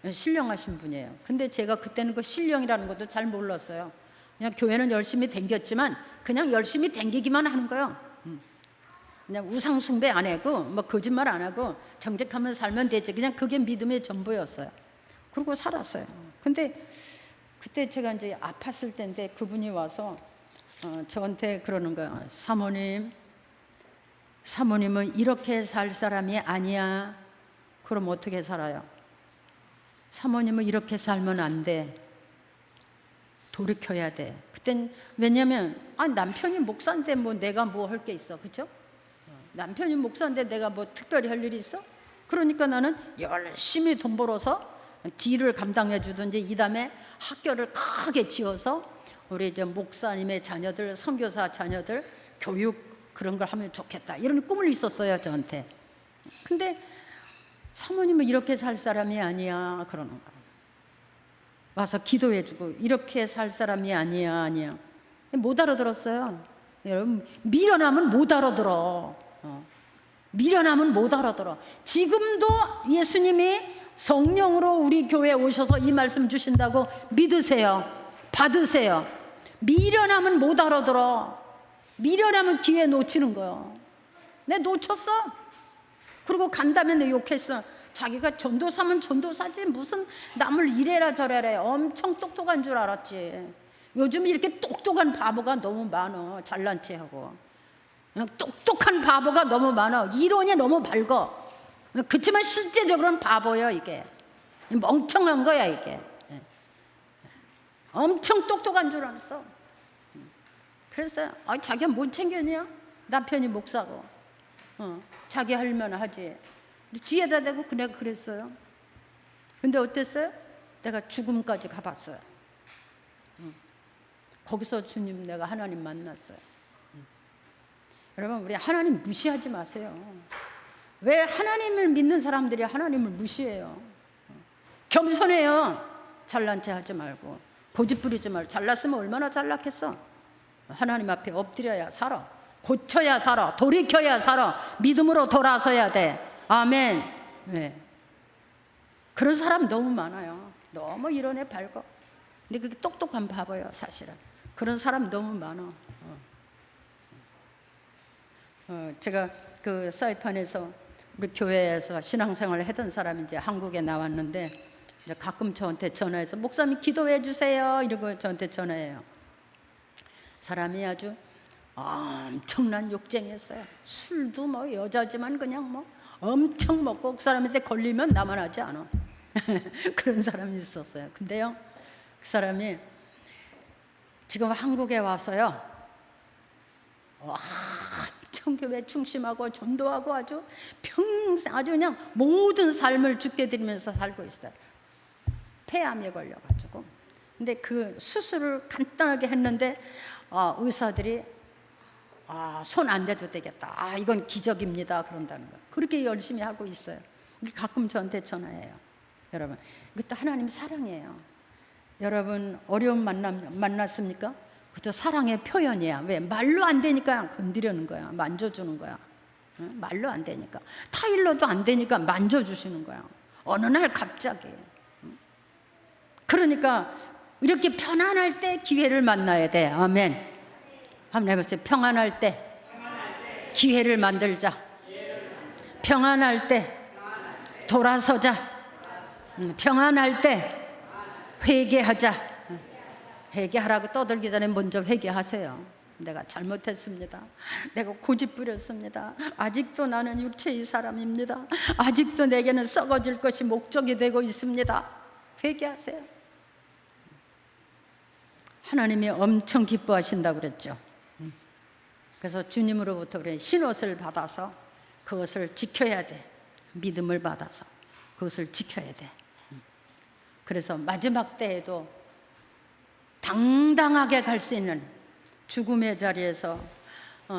신령하신 분이에요. 근데 제가 그때는 그 신령이라는 것도 잘 몰랐어요. 그냥 교회는 열심히 댕겼지만 그냥 열심히 댕기기만 하는 거예요. 그냥 우상 숭배 안 하고 뭐 거짓말 안 하고 정직하면 살면 되지. 그냥 그게 믿음의 전부였어요. 그러고 살았어요. 근데 그때 제가 이제 아팠을 때인데 그분이 와서 저한테 그러는 거예요. 사모님, 사모님은 이렇게 살 사람이 아니야. 그럼 어떻게 살아요? 사모님은 이렇게 살면 안 돼. 돌이켜야 돼. 그땐 왜냐면 남편이 목사인데 뭐 내가 뭐 할 게 있어, 그렇죠? 남편이 목사인데 내가 뭐 특별히 할 일이 있어? 그러니까 나는 열심히 돈 벌어서 뒤를 감당해 주든지, 이 다음에 학교를 크게 지어서 우리 이제 목사님의 자녀들, 선교사 자녀들 교육 그런 걸 하면 좋겠다, 이런 꿈을 있었어요, 저한테. 근데 사모님은 이렇게 살 사람이 아니야 그러는 거야. 와서 기도해주고 이렇게 살 사람이 아니야. 못 알아들었어요. 여러분, 미련하면 못 알아들어. 미련하면 못 알아들어. 지금도 예수님이 성령으로 우리 교회에 오셔서 이 말씀 주신다고 믿으세요. 받으세요. 미련하면 못 알아들어. 미련하면 기회 놓치는 거예요. 내 놓쳤어. 그리고 간다며 내 욕했어. 자기가 전도사면 전도사지 무슨 남을 이래라 저래라. 엄청 똑똑한 줄 알았지. 요즘 이렇게 똑똑한 바보가 너무 많아. 잘난 체하고 똑똑한 바보가 너무 많아. 이론이 너무 밝어. 그렇지만 실제적으로는 바보예요. 이게 멍청한 거야. 이게 엄청 똑똑한 줄 알았어. 그래서 자기가 못 챙겼냐? 남편이 목사고 자기 할 만 하지. 뒤에다 대고 내가 그랬어요. 근데 어땠어요? 내가 죽음까지 가봤어요. 거기서 주님, 내가 하나님 만났어요. 여러분, 우리 하나님 무시하지 마세요. 왜 하나님을 믿는 사람들이 하나님을 무시해요? 겸손해요. 잘난 체 하지 말고 고집 부리지 말고. 잘났으면 얼마나 잘났겠어. 하나님 앞에 엎드려야 살아. 고쳐야 살아. 돌이켜야 살아. 믿음으로 돌아서야 돼. 아멘. 네. 그런 사람 너무 많아요. 너무 이론에 밝아. 근데 그게 똑똑한 바보예요, 사실은. 그런 사람 너무 많아. 제가 그 사이판에서 우리 교회에서 신앙생활을 하던 사람이 이제 한국에 나왔는데, 이제 가끔 저한테 전화해서 목사님 기도해 주세요 이러고 저한테 전화해요. 사람이 아주 엄청난 욕쟁이였어요. 술도 뭐 여자지만 그냥 뭐 엄청 먹고, 그 사람한테 걸리면 나만 하지 않아. 그런 사람이 있었어요. 근데요, 그 사람이 지금 한국에 와서요, 엄청 교회 중심하고 전도하고 아주 평생 아주 그냥 모든 삶을 주께 드리면서 살고 있어요. 폐암에 걸려가지고. 근데 그 수술을 간단하게 했는데 의사들이 손 안 대도 되겠다. 이건 기적입니다. 그런다는 거예요. 그렇게 열심히 하고 있어요. 가끔 저한테 전화해요. 여러분, 이것도 하나님 사랑이에요. 여러분, 어려운 만났습니까? 그것도 사랑의 표현이야. 왜? 말로 안 되니까 건드리는 거야. 만져주는 거야. 말로 안 되니까. 타일러도 안 되니까 만져주시는 거야. 어느 날 갑자기. 그러니까 이렇게 편안할 때 기회를 만나야 돼. 아멘. 한번 해보세요. 평안할 때 기회를 만들자. 평안할 때 돌아서자. 평안할 때 회개하자. 회개하라고 떠들기 전에 먼저 회개하세요. 내가 잘못했습니다. 내가 고집 부렸습니다. 아직도 나는 육체의 사람입니다. 아직도 내게는 썩어질 것이 목적이 되고 있습니다. 회개하세요. 하나님이 엄청 기뻐하신다고 그랬죠. 그래서 주님으로부터 그래 신옷을 받아서 그것을 지켜야 돼. 믿음을 받아서 그것을 지켜야 돼. 그래서 마지막 때에도 당당하게 갈 수 있는 죽음의 자리에서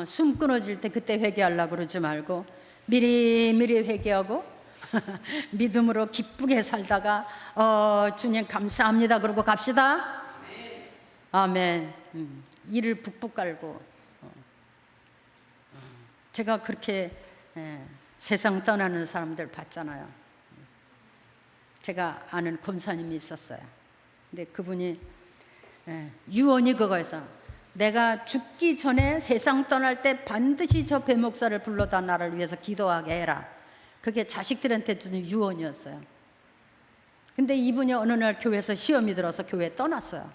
숨 끊어질 때 그때 회개하려고 그러지 말고 미리미리 회개하고 믿음으로 기쁘게 살다가 주님 감사합니다 그러고 갑시다. 아멘. 이를 북북 깔고 제가 그렇게 세상 떠나는 사람들 봤잖아요. 제가 아는 권사님이 있었어요. 근데 그분이 유언이 그거에서 내가 죽기 전에 세상 떠날 때 반드시 저 배목사를 불러다 나를 위해서 기도하게 해라. 그게 자식들한테 주는 유언이었어요. 근데 이분이 어느 날 교회에서 시험이 들어서 교회에 떠났어요.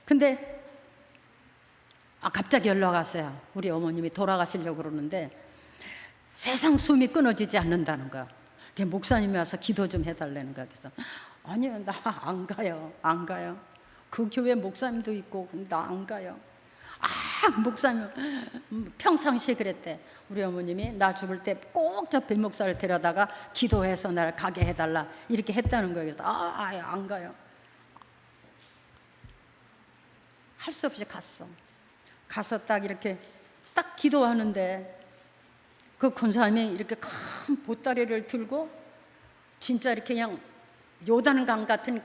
근데 갑자기 연락 왔어요. 우리 어머님이 돌아가시려고 그러는데 세상 숨이 끊어지지 않는다는 거야. 목사님이 와서 기도 좀 해달라는 거야. 그래서 아니요, 나 안 가요. 안 가요. 그 교회 목사님도 있고 나 안 가요. 목사님 평상시에 그랬대. 우리 어머님이 나 죽을 때 꼭 저 변목사를 데려다가 기도해서 날 가게 해달라 이렇게 했다는 거예요. 그래서 안 가요. 할 수 없이 갔어. 가서 딱 이렇게 딱 기도하는데 그 권사님이 이렇게 큰 보따리를 들고 진짜 이렇게 그냥 요단강 같은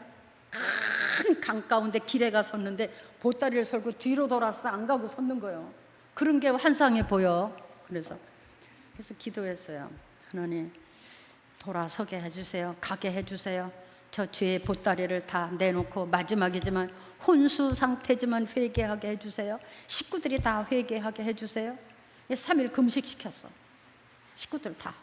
큰 강 가운데 길에 가 섰는데 보따리를 설고 뒤로 돌아서 안 가고 섰는 거예요. 그런 게 환상이 보여. 그래서 기도했어요. 하나님, 돌아서게 해주세요. 가게 해주세요. 저 죄의 보따리를 다 내놓고 마지막이지만 혼수 상태지만 회개하게 해주세요. 식구들이 다 회개하게 해주세요. 3일 금식시켰어. 식구들 다.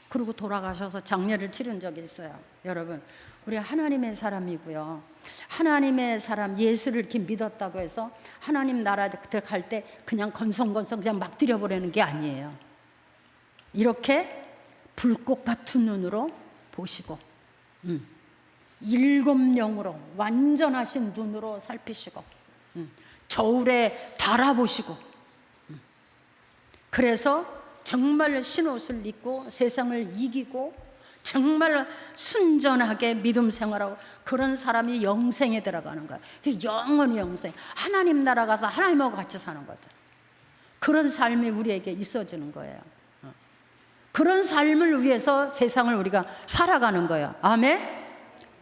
그리고 돌아가셔서 장례를 치른 적이 있어요. 여러분, 우리 하나님의 사람이고요. 하나님의 사람, 예수를 이렇게 믿었다고 해서 하나님 나라 들어갈 때 그냥 건성건성 그냥 막 들여보내는 게 아니에요. 이렇게 불꽃 같은 눈으로 보시고, 일곱 영으로 완전하신 눈으로 살피시고, 저울에 달아보시고, 그래서 정말 신옷을 입고 세상을 이기고 정말 순전하게 믿음 생활하고 그런 사람이 영생에 들어가는 거야. 영원히 영생. 하나님 나라 가서 하나님하고 같이 사는 거죠. 그런 삶이 우리에게 있어지는 거예요. 그런 삶을 위해서 세상을 우리가 살아가는 거예요. 아멘?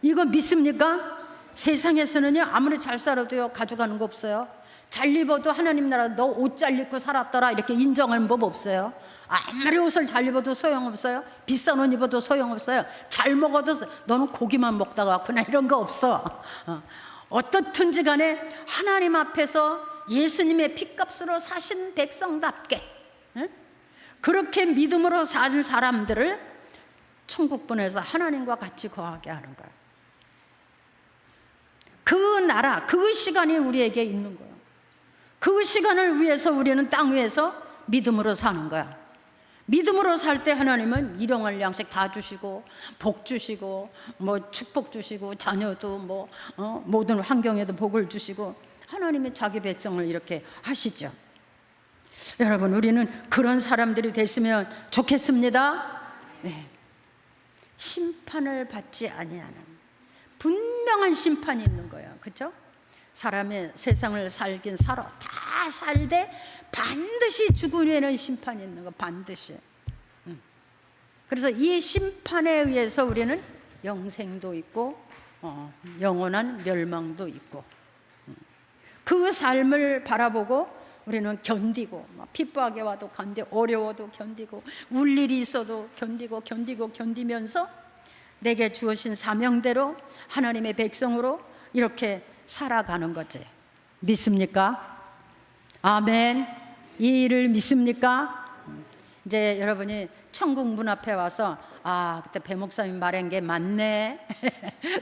이거 믿습니까? 세상에서는요, 아무리 잘 살아도요, 가져가는 거 없어요. 잘 입어도 하나님 나라 너 옷 잘 입고 살았더라 이렇게 인정하는 법 없어요. 아무리 옷을 잘 입어도 소용없어요. 비싼 옷 입어도 소용없어요. 잘 먹어도 너는 고기만 먹다가 왔구나 이런 거 없어. 어떻든지 간에 하나님 앞에서 예수님의 핏값으로 사신 백성답게 그렇게 믿음으로 산 사람들을 천국 보내서 하나님과 같이 거하게 하는 거예요. 그 나라, 그 시간이 우리에게 있는 거예요. 그 시간을 위해서 우리는 땅 위에서 믿음으로 사는 거야. 믿음으로 살 때 하나님은 일용할 양식 다 주시고 복 주시고 뭐 축복 주시고 자녀도 모든 환경에도 복을 주시고 하나님이 자기 백성을 이렇게 하시죠. 여러분, 우리는 그런 사람들이 됐으면 좋겠습니다. 네. 심판을 받지 아니하는 분명한 심판이 있는 거예요. 그렇죠? 사람의 세상을 살긴 살아 다 살되 반드시 죽은 후에는 심판이 있는 거 반드시. 그래서 이 심판에 의해서 우리는 영생도 있고 영원한 멸망도 있고 그 삶을 바라보고 우리는 견디고 핍박에 와도 견디고 어려워도 견디고 울 일이 있어도 견디면서 내게 주어진 사명대로 하나님의 백성으로 이렇게 살아가는 거지. 믿습니까? 아멘. 이 일을 믿습니까? 이제 여러분이 천국 문 앞에 와서 그때 배 목사님이 말한 게 맞네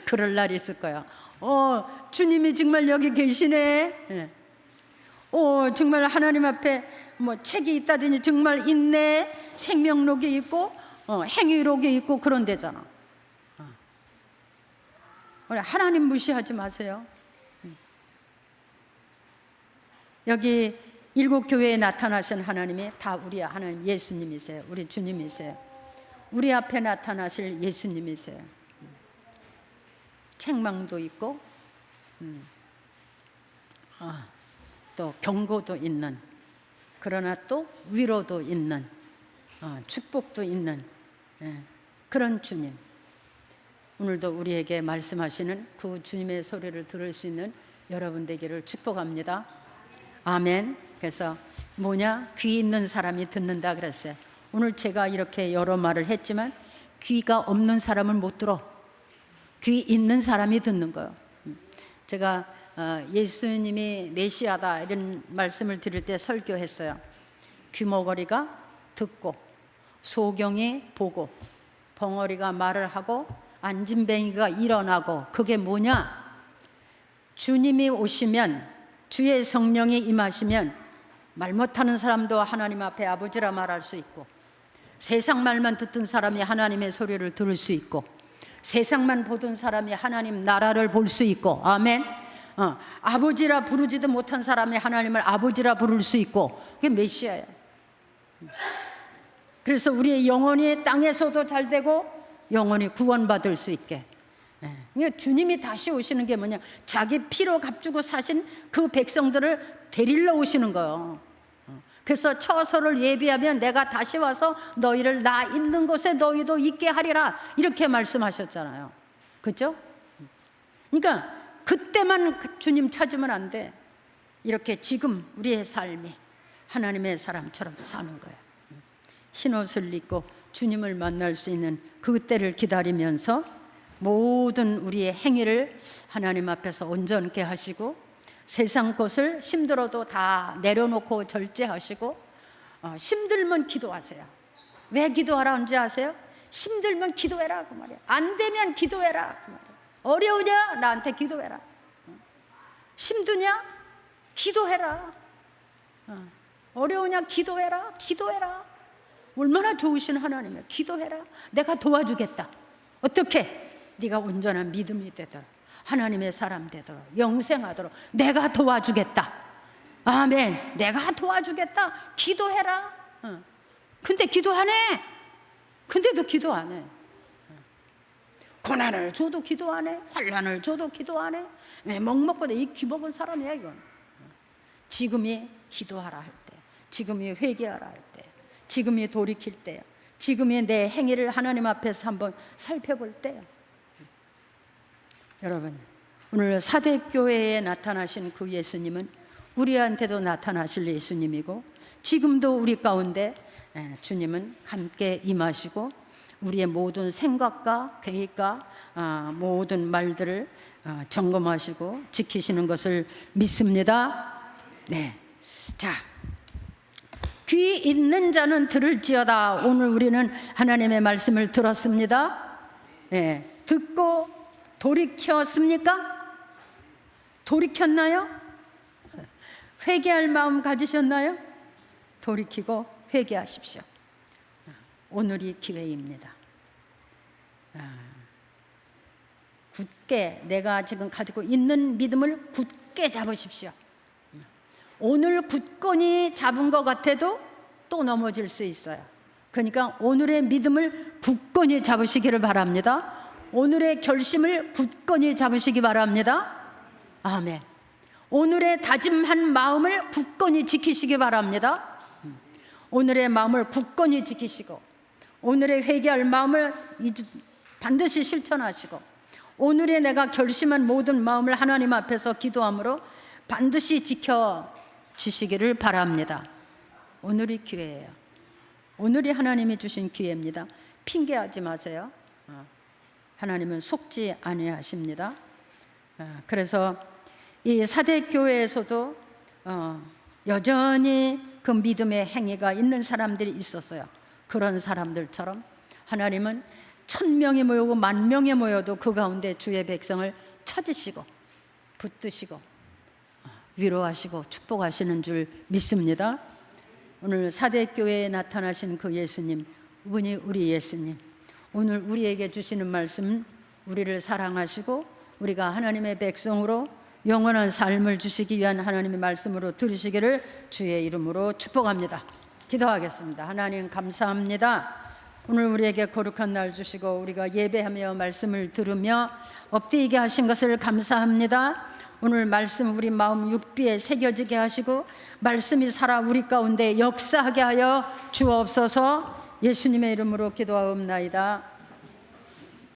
그럴 날이 있을 거야. 주님이 정말 여기 계시네. 정말 하나님 앞에 책이 있다더니 정말 있네. 생명록이 있고 행위록이 있고 그런 데잖아. 하나님 무시하지 마세요. 여기 7교회에 나타나신 하나님이 다 우리 하나님 예수님이세요. 우리 주님이세요. 우리 앞에 나타나실 예수님이세요. 책망도 있고 또 경고도 있는, 그러나 또 위로도 있는, 축복도 있는 그런 주님. 오늘도 우리에게 말씀하시는 그 주님의 소리를 들을 수 있는 여러분 되기를 축복합니다. 아멘. 그래서 귀 있는 사람이 듣는다 그랬어요. 오늘 제가 이렇게 여러 말을 했지만 귀가 없는 사람은 못 들어. 귀 있는 사람이 듣는 거예요. 제가 예수님이 메시아다 이런 말씀을 드릴 때 설교했어요. 귀머거리가 듣고 소경이 보고 벙어리가 말을 하고 안진뱅이가 일어나고, 그게 뭐냐? 주님이 오시면, 주의 성령이 임하시면 말 못하는 사람도 하나님 앞에 아버지라 말할 수 있고 세상 말만 듣던 사람이 하나님의 소리를 들을 수 있고, 세상만 보던 사람이 하나님 나라를 볼 수 있고, 아멘. 아버지라 부르지도 못한 사람이 하나님을 아버지라 부를 수 있고, 그게 메시아야. 그래서 우리의 영혼이 땅에서도 잘 되고 영혼이 구원받을 수 있게. 그러니까 주님이 다시 오시는 게 뭐냐, 자기 피로 값주고 사신 그 백성들을 데리러 오시는 거예요. 그래서 처소를 예비하면 내가 다시 와서 너희를 나 있는 곳에 너희도 있게 하리라, 이렇게 말씀하셨잖아요. 그렇죠? 그러니까 그때만 주님 찾으면 안 돼. 이렇게 지금 우리의 삶이 하나님의 사람처럼 사는 거예요. 흰옷을 입고 주님을 만날 수 있는 그때를 기다리면서 모든 우리의 행위를 하나님 앞에서 온전케 하시고, 세상 것을 힘들어도 다 내려놓고 절제하시고, 힘들면 기도하세요. 왜 기도하라는지 아세요? 힘들면 기도해라 그 말이에요. 안 되면 기도해라 그 말이에요. 어려우냐? 나한테 기도해라. 힘드냐? 기도해라. 어려우냐? 기도해라. 기도해라. 얼마나 좋으신 하나님이에요. 기도해라. 내가 도와주겠다. 어떻게? 네가 온전한 믿음이 되도록, 하나님의 사람 되도록, 영생하도록 내가 도와주겠다. 아멘. 내가 도와주겠다. 기도해라. 근데 기도 안 해. 근데도 기도 안 해. 고난을 줘도 기도 안 해. 환난을 줘도 기도 안 해. 먹먹보다 이 기먹은 사람이야 이건. 지금이 기도하라 할 때, 지금이 회개하라 할 때, 지금이 돌이킬 때야. 지금이 내 행위를 하나님 앞에서 한번 살펴볼 때야. 여러분, 오늘 사대교회에 나타나신 그 예수님은 우리한테도 나타나실 예수님이고, 지금도 우리 가운데 주님은 함께 임하시고 우리의 모든 생각과 계획과 모든 말들을 점검하시고 지키시는 것을 믿습니다. 네. 자, 귀 있는 자는 들을지어다. 오늘 우리는 하나님의 말씀을 들었습니다. 네. 듣고 돌이켰습니까? 돌이켰나요? 회개할 마음 가지셨나요? 돌이키고 회개하십시오. 오늘이 기회입니다. 굳게 내가 지금 가지고 있는 믿음을 굳게 잡으십시오. 오늘 굳건히 잡은 것 같아도 또 넘어질 수 있어요. 그러니까 오늘의 믿음을 굳건히 잡으시기를 바랍니다. 오늘의 결심을 굳건히 잡으시기 바랍니다. 아멘. 오늘의 다짐한 마음을 굳건히 지키시기 바랍니다. 오늘의 마음을 굳건히 지키시고, 오늘의 회개할 마음을 반드시 실천하시고, 오늘의 내가 결심한 모든 마음을 하나님 앞에서 기도함으로 반드시 지켜주시기를 바랍니다. 오늘이 기회예요. 오늘이 하나님이 주신 기회입니다. 핑계하지 마세요. 하나님은 속지 아니하십니다. 그래서 이 사대교회에서도 여전히 그 믿음의 행위가 있는 사람들이 있었어요. 그런 사람들처럼 하나님은 1000명이 모이고 10,000명이 모여도 그 가운데 주의 백성을 찾으시고 붙드시고 위로하시고 축복하시는 줄 믿습니다. 오늘 사대교회에 나타나신 그 예수님, 그분이 우리 예수님, 오늘 우리에게 주시는 말씀, 우리를 사랑하시고 우리가 하나님의 백성으로 영원한 삶을 주시기 위한 하나님의 말씀으로 들으시기를 주의 이름으로 축복합니다. 기도하겠습니다. 하나님 감사합니다. 오늘 우리에게 거룩한 날 주시고 우리가 예배하며 말씀을 들으며 엎드리게 하신 것을 감사합니다. 오늘 말씀 우리 마음 육비에 새겨지게 하시고 말씀이 살아 우리 가운데 역사하게 하여 주옵소서. 예수님의 이름으로 기도하옵나이다.